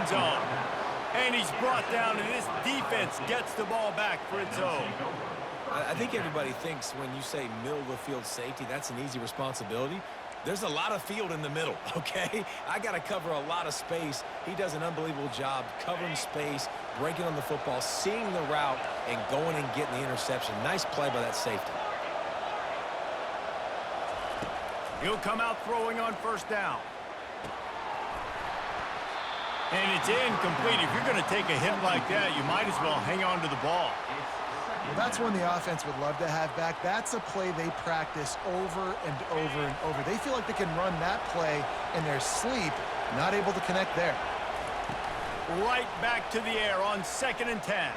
end zone. And he's brought down, and this defense gets the ball back for its own. I think everybody thinks when you say middle of the field safety, that's an easy responsibility. There's a lot of field in the middle, okay? I got to cover a lot of space. He does an unbelievable job covering space, breaking on the football, seeing the route, and going and getting the interception. Nice play by that safety. He'll come out throwing on first down. And it's incomplete. If you're going to take a hit like that, you might as well hang on to the ball. Well, that's one the offense would love to have back. That's a play they practice over and over and over. They feel like they can run that play in their sleep, not able to connect there. Right back to the air on 2nd and 10.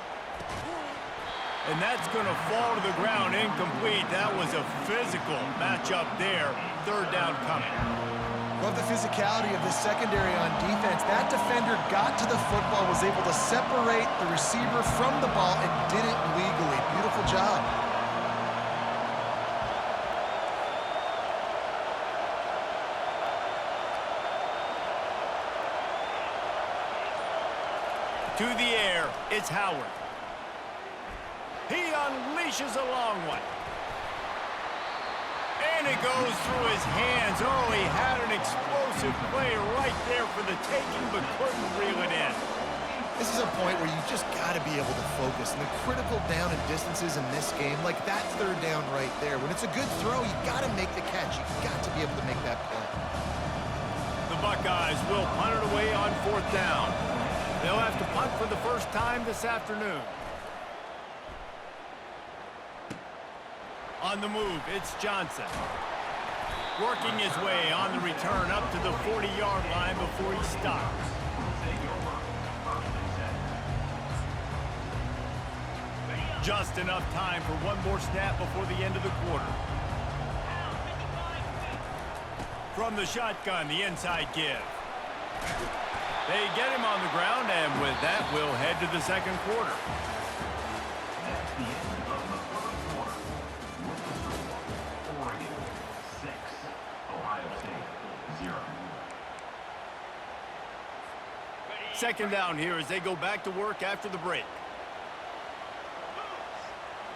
And that's going to fall to the ground incomplete. That was a physical matchup there. 3rd down coming. Love the physicality of the secondary on defense. That defender got to the football, was able to separate the receiver from the ball, and did it legally. Beautiful job. To the air, it's Howard. He unleashes a long one. And it goes through his hands. Oh, he had an explosive play right there for the taking, but couldn't reel it in. This is a point where you just got to be able to focus. And the critical down and distances in this game, like that 3rd down right there, when it's a good throw, you got to make the catch. You got to be able to make that play. The Buckeyes will punt it away on 4th down. They'll have to punt for the first time this afternoon. On the move, it's Johnson. Working his way on the return up to the 40-yard line before he stops. Just enough time for one more snap before the end of the quarter. From the shotgun, the inside give. They get him on the ground, and with that, we'll head to the 2nd quarter. That's the end of the first quarter. Oregon 6, Ohio State 0. 2nd down here as they go back to work after the break.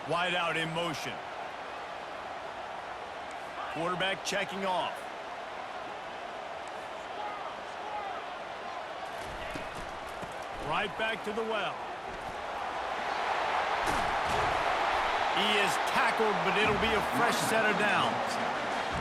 Wide out in motion. Quarterback checking off. Right back to the well. He is tackled, but it'll be a fresh set of downs.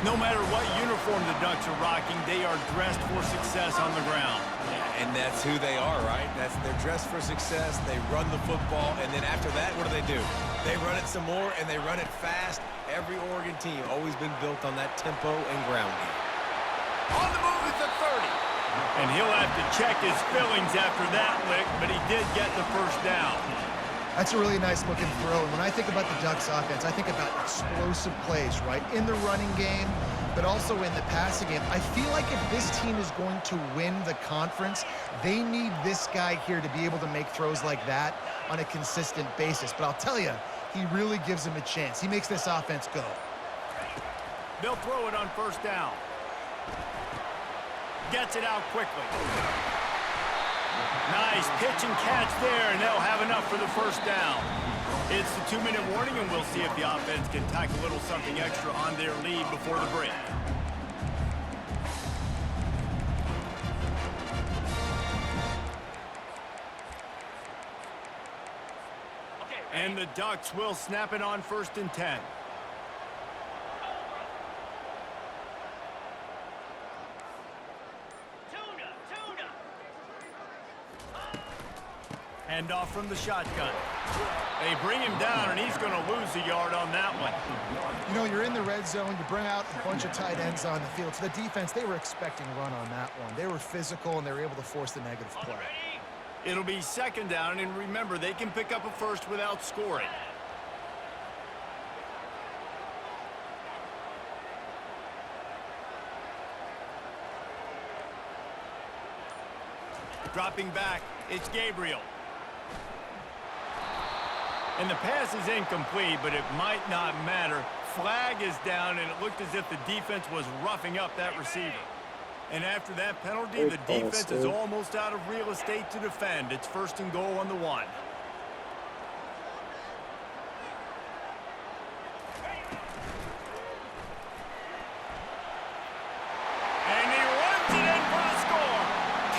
No matter what uniform the Ducks are rocking, they are dressed for success on the ground. Yeah, and that's who they are, right? They're dressed for success. They run the football, and then after that, what do? They run it some more, and they run it fast. Every Oregon team always been built on that tempo and ground game. On the move at the 30. And he'll have to check his fillings after that lick, but he did get the first down. That's a really nice looking throw. And when I think about the Ducks offense, I think about explosive plays, right? In the running game, but also in the passing game. I feel like if this team is going to win the conference, they need this guy here to be able to make throws like that on a consistent basis. But I'll tell you, he really gives him a chance. He makes this offense go. They'll throw it on first down. Gets it out quickly. Nice pitch and catch there, and they'll have enough for the first down. It's the 2-minute warning, and we'll see if the offense can tack a little something extra on their lead before the break. And the Ducks will snap it on 1st and 10. Hand off from the shotgun. They bring him down, and he's going to lose a yard on that one. You know, you're in the red zone. You bring out a bunch of tight ends on the field. So the defense, they were expecting a run on that one. They were physical, and they were able to force the negative play. It'll be 2nd down, and remember, they can pick up a first without scoring. Dropping back, it's Gabriel. And the pass is incomplete, but it might not matter. Flag is down, and it looked as if the defense was roughing up that receiver. And after that penalty, Great the pass, defense is dude. almost out of real estate to defend. It's 1st and goal on the 1. And he runs it in for the score.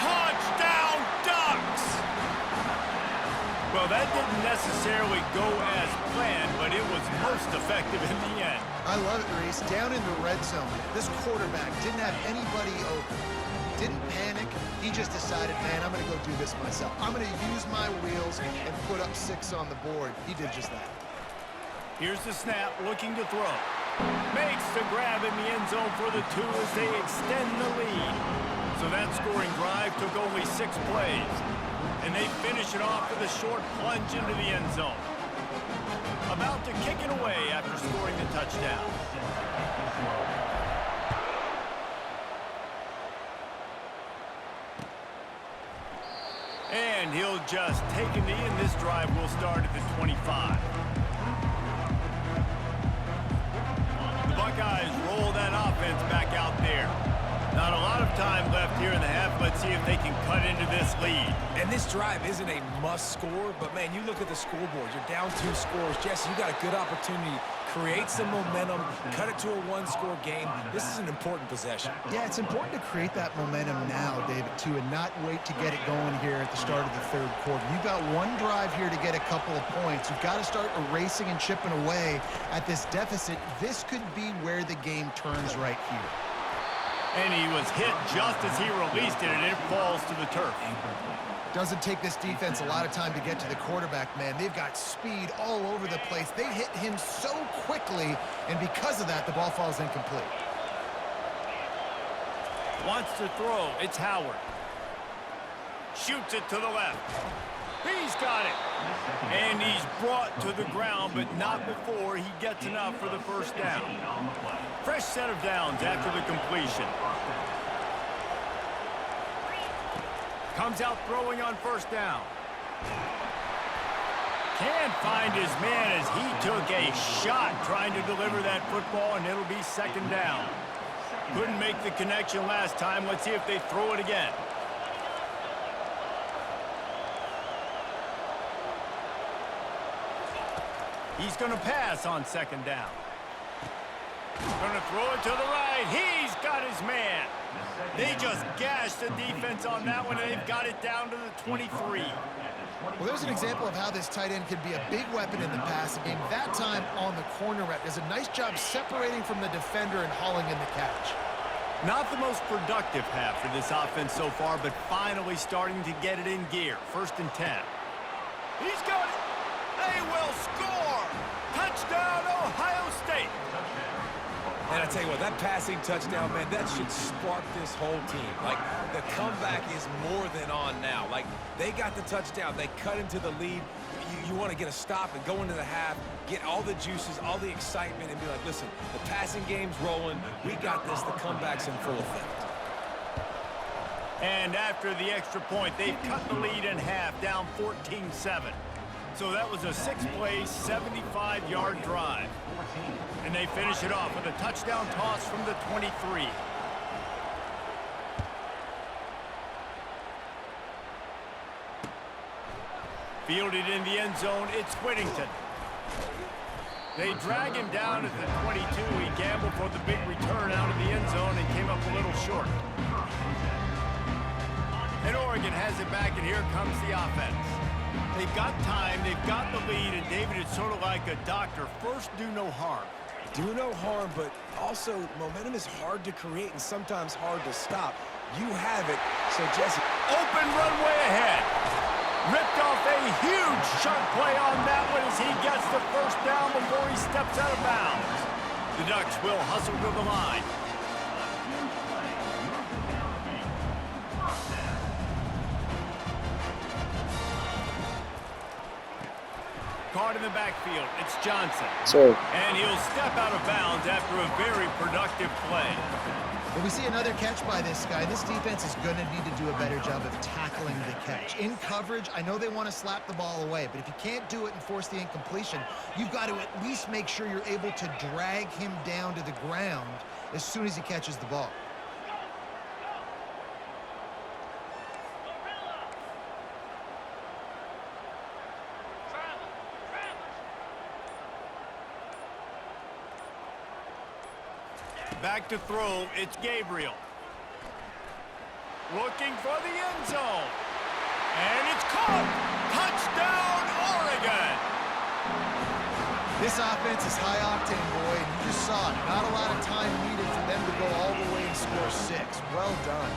Touchdown, Ducks! Well, that didn't necessarily go as planned, but it was most effective in the end. I love it, Reese. Down in the red zone, this quarterback didn't have anybody open. Didn't panic. He just decided, man, I'm going to go do this myself. I'm going to use my wheels and put up 6 on the board. He did just that. Here's the snap, looking to throw. Makes the grab in the end zone for the 2 as they extend the lead. So that scoring drive took only 6 plays. And they finish it off with a short plunge into the end zone. About to kick it away after scoring the touchdown. And he'll just take a knee, and this drive will start at the 25. The Buckeyes roll that offense back out there. Not a lot of time left here in the half. Let's see if they can cut into this lead. And this drive isn't a must score, but man, you look at the scoreboard. You're down 2 scores. Jesse, you got a good opportunity. Create some momentum, cut it to a 1-score game. This is an important possession. Yeah, it's important to create that momentum now, David, too, and not wait to get it going here at the start of the 3rd quarter. You've got 1 drive here to get a couple of points. You've got to start erasing and chipping away at this deficit. This could be where the game turns right here. And he was hit just as he released it, and it falls to the turf. Doesn't take this defense a lot of time to get to the quarterback, man. They've got speed all over the place. They hit him so quickly, and because of that, the ball falls incomplete. Wants to throw. It's Howard. Shoots it to the left. He's got it. And he's brought to the ground, but not before he gets enough for the 1st down. Fresh set of downs after the completion. Comes out throwing on 1st down. Can't find his man as he took a shot trying to deliver that football, and it'll be 2nd down. Couldn't make the connection last time. Let's see if they throw it again. He's going to pass on 2nd down. Going to throw it to the right. He's got his man. They just gashed the defense on that one, and they've got it down to the 23. Well, there's an example of how this tight end can be a big weapon in the passing game. That time on the corner route does a nice job separating from the defender and hauling in the catch. Not the most productive half for this offense so far, but finally starting to get it in gear. 1st and 10. He's got it. They will score. Touchdown, Ohio State. And I tell you what, that passing touchdown, man, that should spark this whole team. Like, the comeback is more than on now. Like, they got the touchdown. They cut into the lead. You want to get a stop and go into the half, get all the juices, all the excitement, and be like, listen, the passing game's rolling. We got this. The comeback's in full effect. And after the extra point, they've cut the lead in half, down 14-7. So that was a 6-play, 75-yard drive. And they finish it off with a touchdown toss from the 23. Fielded in the end zone, it's Whittington. They drag him down at the 22. He gambled for the big return out of the end zone and came up a little short. And Oregon has it back, and here comes the offense. They've got time, they've got the lead, and David, it's sort of like a doctor. First, do no harm. Do no harm, but also momentum is hard to create and sometimes hard to stop. You have it, so Jesse. Open runway ahead. Ripped off a huge chunk play on that one as he gets the 1st down before he steps out of bounds. The Ducks will hustle to the line. Caught in the backfield, it's Johnson. So, And he'll step out of bounds after a very productive play. Well, we see another catch by this guy. This defense is going to need to do a better job of tackling the catch. In coverage, I know they want to slap the ball away, but if you can't do it and force the incompletion, you've got to at least make sure you're able to drag him down to the ground as soon as he catches the ball. Back to throw, it's Gabriel. Looking for the end zone. And it's caught! Touchdown, Oregon! This offense is high octane, boy, and you just saw it. Not a lot of time needed for them to go all the way and score 6. Well done.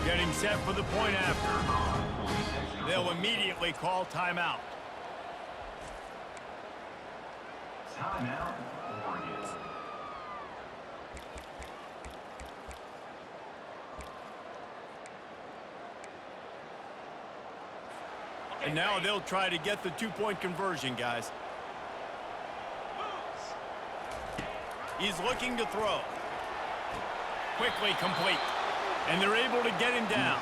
Getting set for the point after. They'll immediately call timeout. Timeout, Oregon. And now they'll try to get the two-point conversion, guys. He's looking to throw. Quickly complete. And they're able to get him down.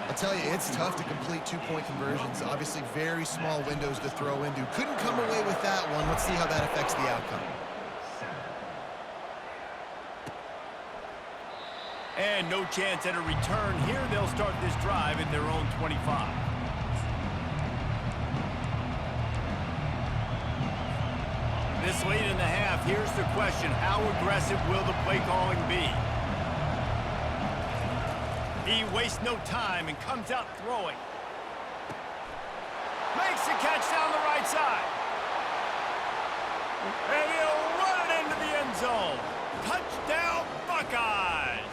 I'll tell you, it's tough to complete two-point conversions. Obviously, very small windows to throw into. Couldn't come away with that one. Let's see how that affects the outcome. And no chance at a return here. They'll start this drive at their own 25. This late in the half, here's the question. How aggressive will the play calling be? He wastes no time and comes out throwing. Makes the catch down the right side. And he'll run it into the end zone. Touchdown, Buckeyes!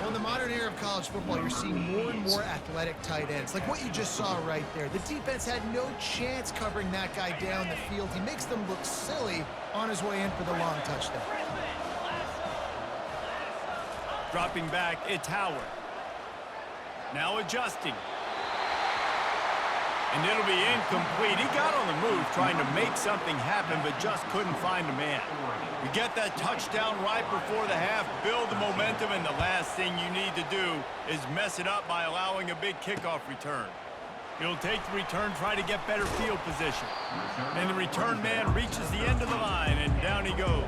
Well, in the modern era of college football, you're seeing more and more athletic tight ends, like what you just saw right there. The defense had no chance covering that guy down the field. He makes them look silly on his way in for the long touchdown. Dropping back, it's Howard. Now adjusting. And it'll be incomplete. He got on the move trying to make something happen, but just couldn't find a man. You get that touchdown right before the half, build the momentum, and the last thing you need to do is mess it up by allowing a big kickoff return. He'll take the return, try to get better field position. And the return man reaches the end of the line, and down he goes.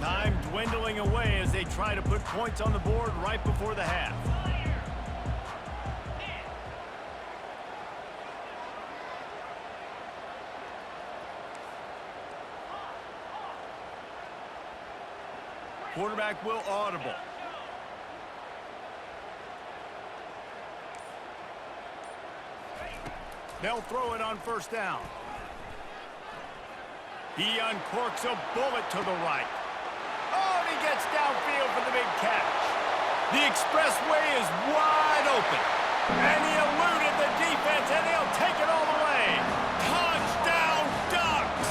Time dwindling away as they try to put points on the board right before the half. Quarterback will audible. They'll throw it on first down. He uncorks a bullet to the right. Oh, and he gets downfield for the big catch. The expressway is wide open. And he eluded the defense, and he'll take it all the way. Touchdown, Ducks!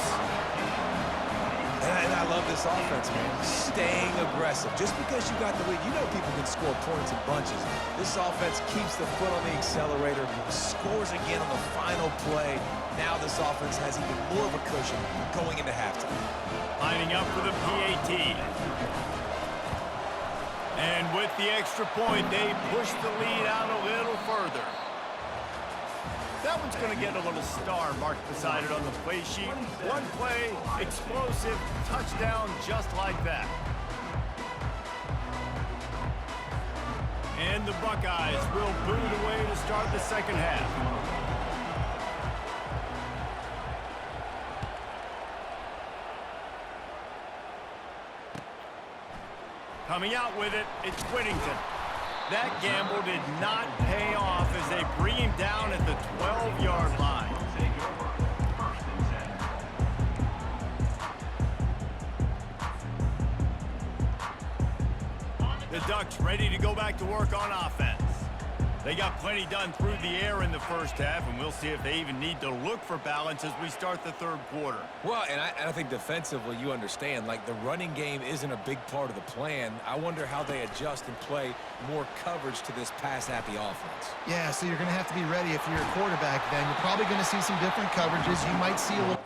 And I love this offense, man. Staying aggressive. Just because you got the lead, you know people can score points in bunches. This offense keeps the foot on the accelerator, scores again on the final play. Now this offense has even more of a cushion going into halftime. Lining up for the PAT. And with the extra point, they push the lead out a little further. That one's going to get a little star marked beside it on the play sheet. One play, explosive, touchdown just like that. And the Buckeyes will boot it away to start the second half. Coming out with it, it's Whittington. That gamble did not pay off as they bring him down at the 12-yard line. The Ducks ready to go back to work on offense. They got plenty done through the air in the first half, and we'll see if they even need to look for balance as we start the third quarter. Well, and I think defensively, you understand, like the running game isn't a big part of the plan. I wonder how they adjust and play more coverage to this pass-happy offense. Yeah, so you're going to have to be ready if you're a quarterback then. You're probably going to see some different coverages. You might see a little...